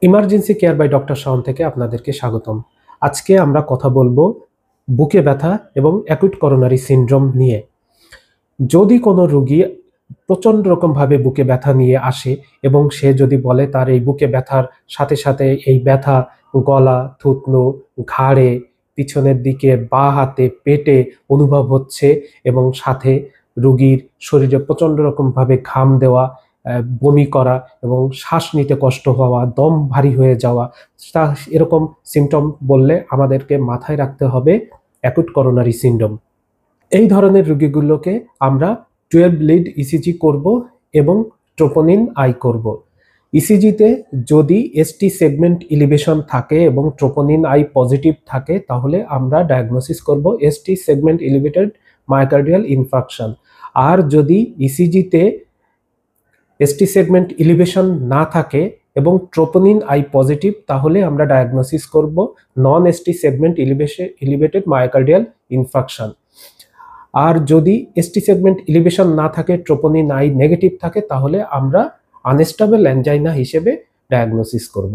Emergency care bye doctor Shaon থেকে আপনাদেরকে স্বাগতম। আজকে আমরা কথা বলবো বুকে ব্যথা এবং অ্যাকুট করোনারি সিনড্রোম নিয়ে। যদি কোনো রোগী প্রচণ্ড রকমভাবে বুকে ব্যথা নিয়ে আসে এবং সে যদি বলে তার এই বুকে ব্যথার সাথে সাথে এই ব্যথা গলা, থুতনি, ঘাড়ে, পিছনের দিকে, বাঁ হাতে, পেটে অনুভব হচ্ছে এবং সাথে রোগীর শরীরে প্রচণ্ড রকমভাবে ঘাম দেওয়া, বমি করা এবং শ্বাস নিতে কষ্ট হওয়া, দম ভারী হয়ে যাওয়া, এরকম সিমটম বললে আমাদেরকে মাথায় রাখতে হবে অ্যাকুট করোনারি সিনড্রোম। এই ধরনের রোগীগুলোকে আমরা 12 লিড ইসিজি করব এবং ট্রোপোনিন আই করব। ইসিজিতে যদি এসটি সেগমেন্ট ইলিভেশন থাকে এবং ট্রোপোনিন আই পজিটিভ থাকে তাহলে আমরা ডায়াগনোসিস করব ST segment elevated myocardial infarction. আর যদি ইসিজিতে এসটি সেগমেন্ট ইলিভেশন না থাকে এবং ট্রোপোনিন আই পজিটিভ তাহলে আমরা ডায়াগনোসিস করব non ST segment elevated myocardial infarction. আর যদি এসটি সেগমেন্ট ইলিভেশন না থাকে, ট্রোপোনিন আই নেগেটিভ থাকে, তাহলে আমরা আনস্টেবল অ্যানজাইনা হিসেবে ডায়াগনোসিস করব।